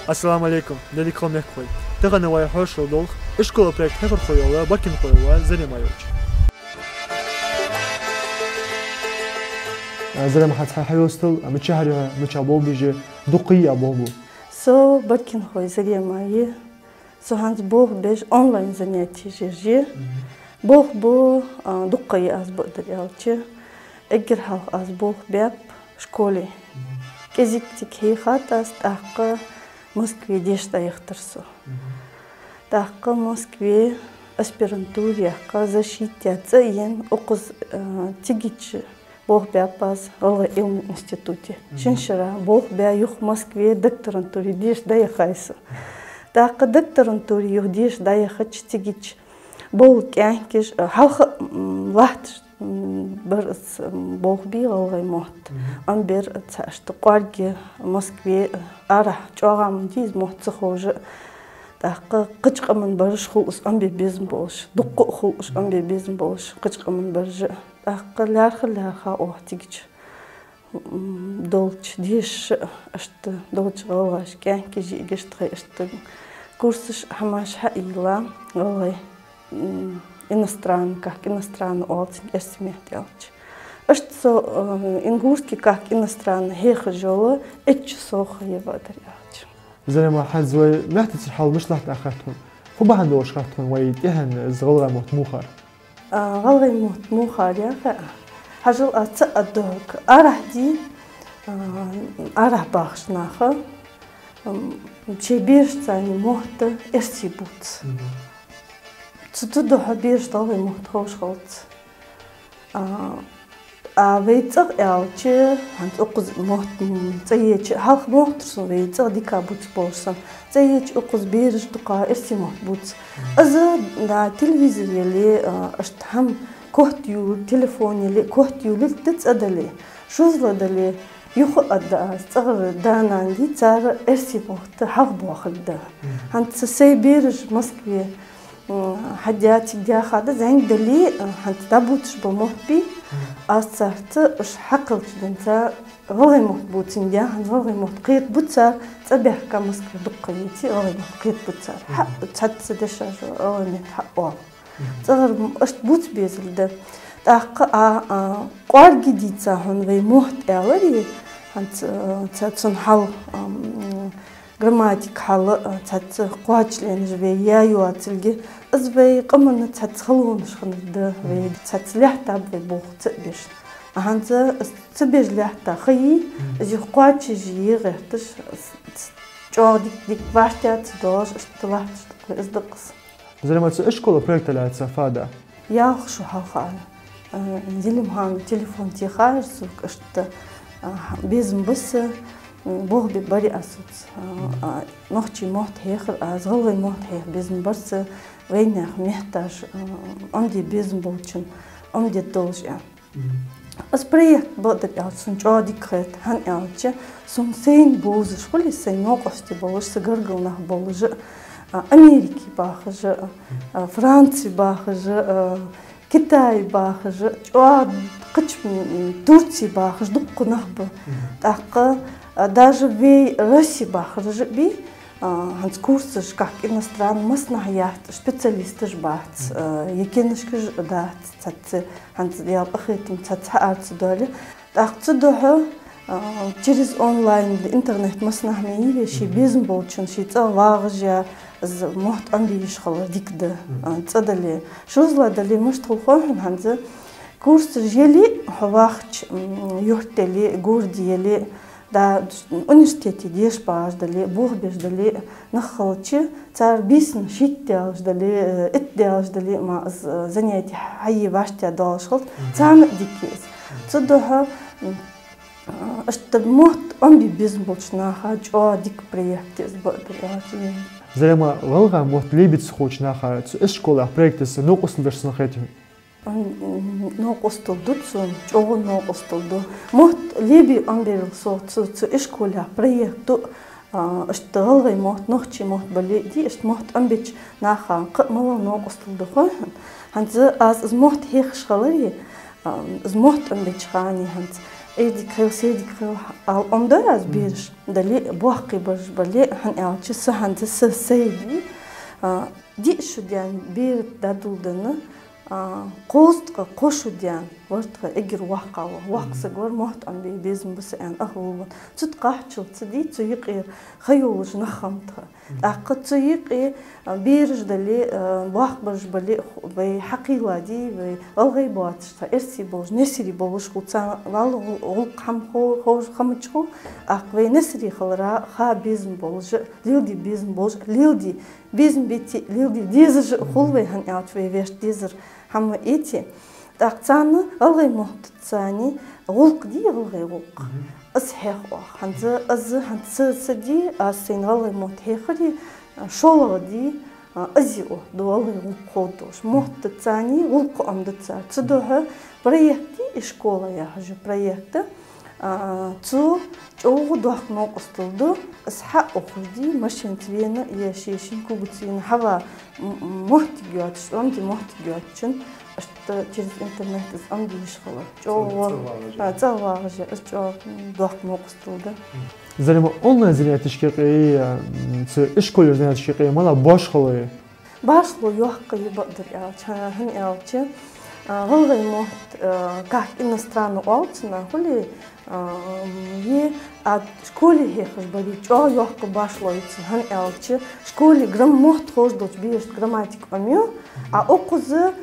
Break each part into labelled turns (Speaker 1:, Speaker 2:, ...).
Speaker 1: Assalamu alaikum, delikam yakhoy. Tega nevaya hoş olduk. İşkola projekt hefer koyuyorlar, bakın koyuyorlar, zanimayıcı.
Speaker 2: زلمة حتى حيوستل متشهر متشابو بيجي دقيقة بوبو.
Speaker 3: So bakın hoy zanimayı. So hans boh beş online занятия жиржи. Boh bu дуккай az bodur yalçı. Eğer halk az boh bep şkole. Кезиктик хейхатас тахка Москве дешта яхтарсу. Тахка Москве аспирантуре ка защитятся ен окуз тигич бог бяпаз в институте. Шиншара бог бя юх Москве докторантуре деш да яхайсу. Тахка докторантуре юх деш да яхач тигич бол кянкиш халх лахт برس بوخبي غوي موت أم بير تاشت قارجي موسكوي أرح جوغام ديز موت سخوج تاق قشق من برش خلص أم بيزم بولش دق خلص أم بيزم بولش قشق من برج تاق لارخ أوه تيجي دولش ديش أشت دولش غواش كان كيجي إجشت أشت كورسش حماش حقيقة غوي иностранный, как иностранный олцин, эсмех делать. Что ингушский, как иностранный, хеха жола, эти соха его дарят.
Speaker 2: زي ما حد زوي ما تتحول مش لحت أخذتهم. هو بعد دوش أخذتهم ويد إهن زغلة موت موخر.
Speaker 3: غلة موت موخر يا خا. هجل أتصدق أرح دي أرح باخش ناخا. شيء بيرش تاني موت إرسيبوت. تدو حبيش طاوي محتوش خلط. ويتق يالچه هنت أقز محت زيج هالخ محترسون ويتق ديكا بوت بورسن زيج أقز بيرج دقا إرسي محبوت. أذا دا تلفزيون يلي أشتهم كهتيو تلفون يلي كهتيو لتتصدلي شوزلا دلي يخ أدا صغر دانا عندي صار إرسي محت حق بواخد دا. هنت سي بيرج مسكوي حدياتي ديا خاطر زين دلي هنت تابوتش بمحبي أصرت إش حقلت دنتا غوي محبوتين ديا هن غوي محقيت بوتسا تبيه كمسك دقيتي غوي محقيت بوتسا حق تحت دشاج غوي محقوا صغر إش بوت بيزل ده تحق قار جديدة هن غوي محت أولي هنت تحسن حل грамматик халы цац қуачлен жве я юатилги изве қамна цац халун шхнды ве цац лахта бе бох цбеш аханца цбеш лахта хи жи қуачи жи гертш чодик дик ваштят дош штвахт издыкс
Speaker 2: زي ما تسأل إشكال بروجكت اللي هتسافده
Speaker 3: يا شو هالخان زلم هان تليفون تيخار سوق اشت بيزم بس بوه ببري أسوت نحكي موت هيخر أزغلي موت هيخ بيزن برس وينه محتاج أمدي بيزن بوتشن أمدي دولج يعني بس بريك بقدر يعني سنجادي كرت هن يعني سن سين بوزش كل سين ناقشتي بوش سجرجل نه بوج أمريكي باخج فرنسي باخج كتاي باخج جواد قتش تركي باخج دق نهب تاق даже в России бахрж би ханц курсыш как иностранный маснаят специалисты жбат якенышкы ждат цац ханц я ахетим цац арц доли тахцы дохо через онлайн интернет маснахмени вещи бизнес болчун шица вагжа з мохт амбиш хала дикде цадали шузла дали мыштулхон ханц курс жели хвахч юртели гурдиели да университете деш баждали бух беждали нахалчи цар бисн шиттяждали этдяждали ма занятия хайи ваштя далшхот цам дикес цудоха штаб мот амби бизнболчна хачо дик проекте сбадраji
Speaker 2: زي ما غلغة مот ليبت خوش ناخا إشكال بروجكت نوقص الفرصة خيتهم
Speaker 3: ناقصتل دوتسون جوه ناقصتل دو مهت ليبي أمبير صوت إشكولا بريكتو اشتغل غي مهت نخشي مهت بلي دي اشت مهت أمبيج ناخا قملا ناقصتل دو هنز از مهت هيخ شغلي از مهت أمبيج خاني هنز эйдик хэл седик хэл омдой аз бериш дали бохки баш бали хан ялчы сахан сейди ди шудян бир дадулданы qo'stqa qo'shudyan vaqtqa egir waqqa waqsagor moht am bezim bus an ahul tut qahchil tdi tsuyiqir khayulush nakhamta aqqa tsuyiqi birj dali waqbaj bali bay haqiladi bay alghaybatshta ersi boj nesri bolish qutsan val ul qamxo xo'sh qamchxo aqvay nesri khalra kha bezim bolj lildi bezim bolj lildi безим бити лилди дизер хулвей хан ялчвей веш дизер хама эти тахцаны алгай мохтцани гулк ди алгай гулк ас хех ханза аз ханцы сади асин алгай мот хехри шоло ди азио до алгай гулк ходош мохтцани гулк амдца цдоха проекти школа я хажу проекта цу чоу дохно костолду асха охуди машин твена яшишин кубутин хава мохтигят амди мохтигят чин что через интернет амди школа чоу цаваже чоу дохно костолду
Speaker 2: زلمة online занятия شقيقة إشكال занятия شقيقة مالا باشخلة
Speaker 3: башло ёхка ебадыр я хин ялчы голгай мохт как иностранный олцна хули е а школе хехаш бали чо ёхка башло ицин хан ялчы школе грам мохт хождоч биеш грамматик амё а окузы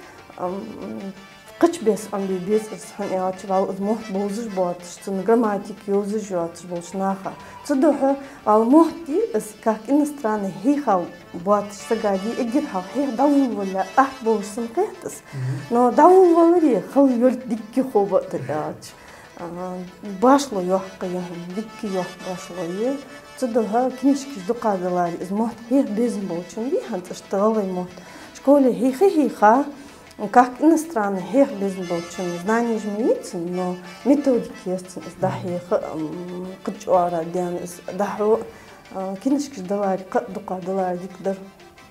Speaker 3: قش بس أم بيز إسحن يعطي على المهت بوزش باتش تن جراماتيك يوزش يعطي بوش ناخا تصدقها على المهتي إس كاك إنسترانة هي خال باتش سجادي إجرها هي داول ولا أحد بوسن قيتس نو داول ولا ري خل يرد ديكي خوبة تجاج باشلو يحقي ديكي يح باشلو يه تصدقها كنيشكش دقة دلاري إز مهت هي بيزن بوشن دي هنت اشتغل المهت شكولي هي خا как иностранный хех без болчин знания жмеется, но методики есть издахи кучуара дян издахру кинешки далари дука далари дикдар.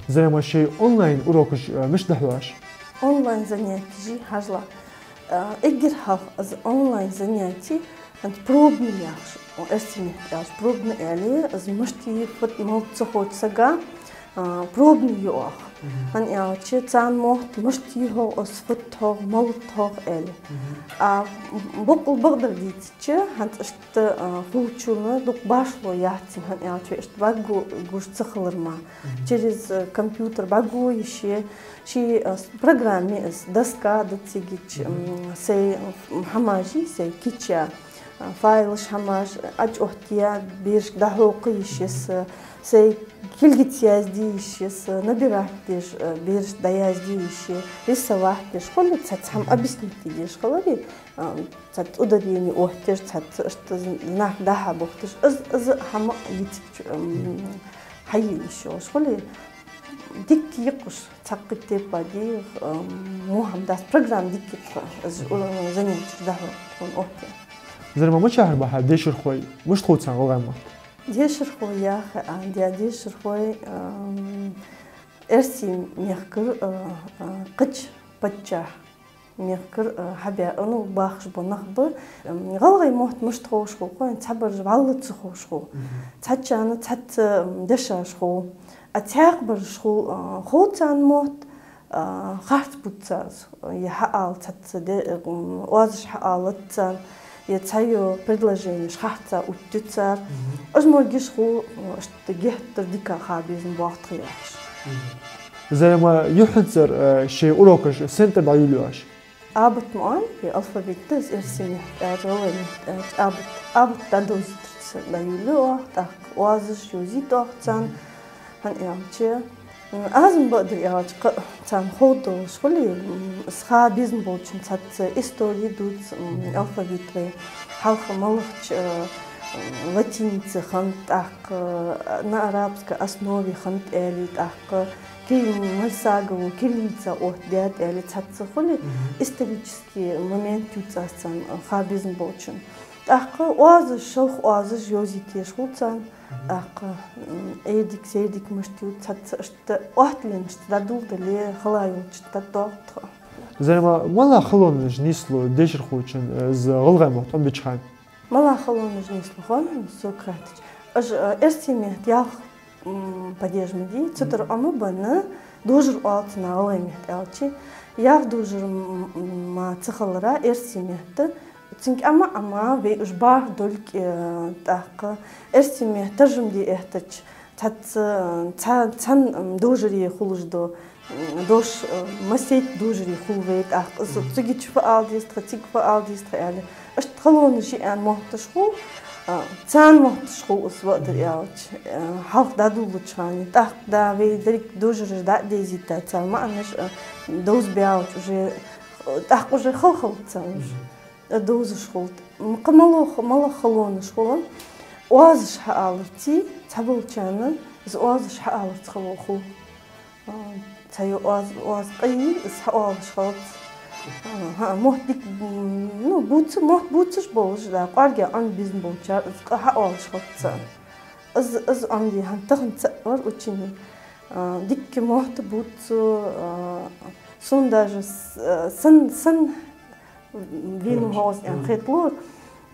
Speaker 2: زلمة شيء online уроكش مش دحواش.
Speaker 3: Онлайн занятия хажла. Игер хав از онлайн занятий ант пробный яш. Эстимит яш пробный али аз мышти фот молцохот сага пробный ёх. хан ялчы цан мохт мышти хо осфутто молто эл букул багдыр дитчи хант ишт хучуна дук башло яцин хан ялчы ишт багу гуш цхлырма через компьютер багу иши ши программе с доска датсигич сей хамажи сей кича файл шамаш ач охтия бирш дахоқи ишис сей килгит яздишис набирать деш бирш даяздиши рисовать деш холли цацам объяснить деш холли цат ударение охтеш цат что знак daha бохтеш из хама литик хайи еще холли дик якуш цакките пади мухамдас программ дик занятие daha он охте
Speaker 2: زلمة ما شهر بحال ديشر خوي مش تخوت سان غلامة
Speaker 3: ديشر خوي يا أخي عندي ديشر خوي إرسي ميخكر قتش بتجاه ميخكر حبيا أنا باخش بنخبر غلغي موت مش تخوش خو كون تعبر جبالة تخوش خو تحتش أنا تحت دشاش خو أتحق برش خو خوتان موت خارت بوتساز يحقال تحت وازش حقال تان يتسايو предложение шхахца уттуцар ожмогиш ху что гехтер дика хабизм бахтрияш
Speaker 2: زلمة يحنصر شيء уроكش سنتر دايلوش
Speaker 3: абат ман алфавит дас эрсини ажолын абат дадоз дайло так вазш юзит охцан хан ямче азм бод яач цан ходо школи сха бизнес болчин цат истории дут алфавитве халх малхч латиница хан так на арабской основе хан эли так ким масагу кириллица от дят эли цат школи исторический момент юцасан ха бизнес болчин так ваз шох ваз юзит шхуцан ақ эдик сейдик мышту цат что отлин что дадул дали халай учта доктор
Speaker 2: زي ما لا خلون نيسلو ديشر خوتشن ز غلغة محتوم بيتشخان
Speaker 3: ملا خلون نيسلو خون سوكراتيش أج إرسيميت ياخ بديج مدي تدر أمو بنا دوجر آلتنا غلغيميت آلتي ياخ دوجر ما تخلرا إرسيميت تنك أما بيجبار دولك تاق إرسيميت ترجم دي إحتاج تان دوجري خلوج دو دوش مسيت دوجري خلويت تيجي تشوف آلديست تيجي آلديست يعني اشتغلون شيء عن مهتشخو تان مهتشخو أسوأ درياج حق دادو لطشاني تاق دا في دريك دوجر دا ديزي تان ما أنش دوز بياوج وجي تاق وجي خل تان دوز شخول ملا خلون شخول وازش حالتي تبول channel is وازش حالت خلوخو تايو واز قي is حالش خلط ها مهديك نو بوتش بولش دا قارجة عن بيزن بولشار is حالش خلط از عندي هنتخن تأور وتشيني ديك مهد بوت سونداج سن فينو هوس يعني خيطلور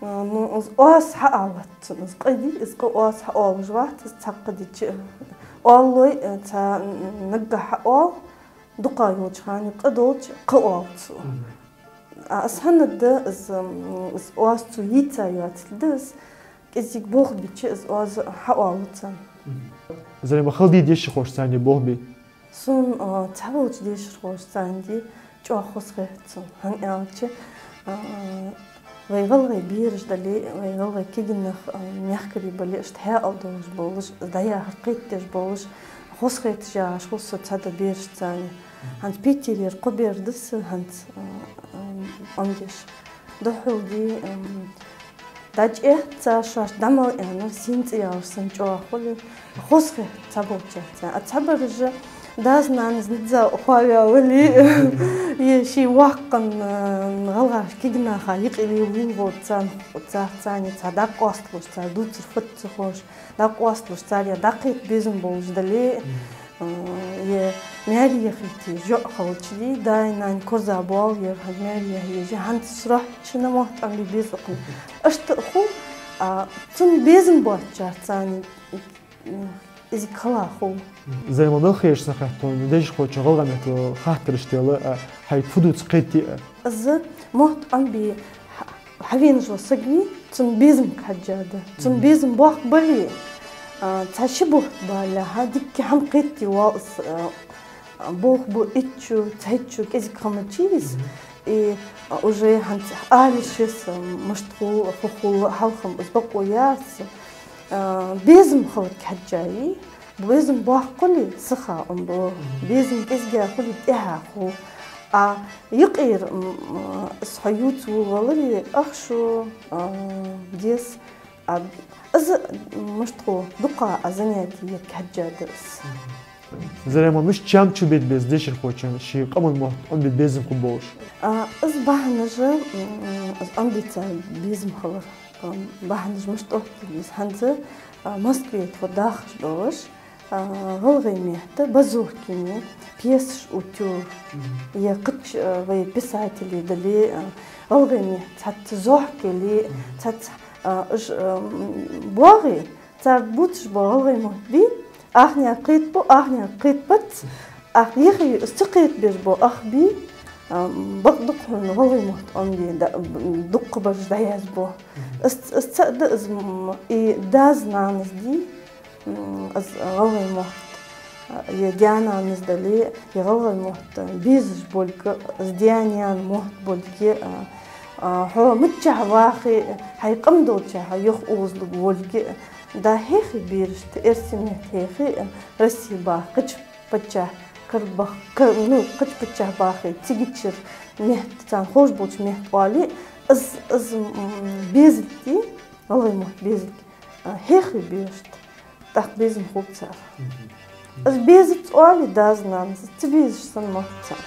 Speaker 3: نز أوس حالت نز قدي إز أوس حال جوات تقدي شيء والله تا نجح حال دقايق يعني قدوش قوات أسهل ده إز أوس تويتا ياتلدس إز يبوخ بيشي إز أوس حالت
Speaker 2: زي ما خلدي ديش خوش ثاني بوه بي
Speaker 3: سون تابوت ديش خوش ثاني جو خوش خيرتون هن أوتش ويغلغي بيرش دلي ويغلغي كيجنخ نحكري بلي اشتهاء أو دوش بولش دايا حقيت تيش بولش خوش خيت جاش خوش تهدى بيرش تاني هنت بيتي لير قبير دس هنت أنديش دحول دي داج تاشاش دمال يعني سينت ياور سنجوا خلي خوش خيت تابوت جاتا أتابرج داز نانز نتزا خويا ولي يشي واقن غلغاش كيجنا خايق إلي ويغو تاني تا قواستلوش تا دوتر فت خوش قواستلوش تاليا دقيت بيزن بولش دلي ماريا خيتي جو خوتشلي داي نان كوزا بول يرهد ماريا هي هانت سرح شنا موت عملي بيزقن اشتخو تن بيزن بوتشار تاني إذا كلا خو
Speaker 2: زي ما نخيش سخطون ديش خوش غلغة مثل خاطر اشتغل هاي فدوت قيتي
Speaker 3: از موت عم بي حبين جو سجني تن بيزم كحجادة تن بيزم بوق بلي تشبه بالا هاديك هم قيتي واقص بوق بو إتشو تهيتشو كذي كمتشيز وجي هنت آلشيس مشتغل فخول حلقم أسبق وياس بيزم خلق حجاي بيزم باقولي سخا أمبو بيزم كيسجا قولي تها خو يقير صحيوت وغلري أخشو ديس أز مشتقو دقة أزنيتي كحجا درس
Speaker 2: زي ما مش جام شو بيت بيز ديش الخوشان شيء قبل ما أم بيت بيزم كبوش
Speaker 3: أز بحنجة أز أم بيت بيزم خلر بحنج مش تحكي بس هنزة مسكويت وداخش دوش غلغي ميحتة بزوه كيني بيسش وتور يقتش وي بسعت اللي دلي غلغي ميحتة حتى زوحك اللي حتى بواغي تا بوتش بغلغي مهدي أخني قيت بو أخني قيت بت أخني يخي استقيت بيش بو أخبي بقدق هون غلغي مهد أمدي دق برج دايز بو استقد داز نانز دي از غلغي مهد يديانا نزدلي يغلغي مهد بيزج بولك از ديانيان مهد بولك هو متجه واخي هيقم دوتشا يخ اوزلو بولك دا هيخي بيرشت ارسمت هيخي رسي با قج بتجه كربخ نو قج بتجه باخي تيجيتشر مهد تان خوش بولش مهد والي از بيزلتي غلغي مهد بيزلك هيخي بيرشت تاق بيزم خوب تسار از بيزت والي دازنا تبيزش سن مهد تسار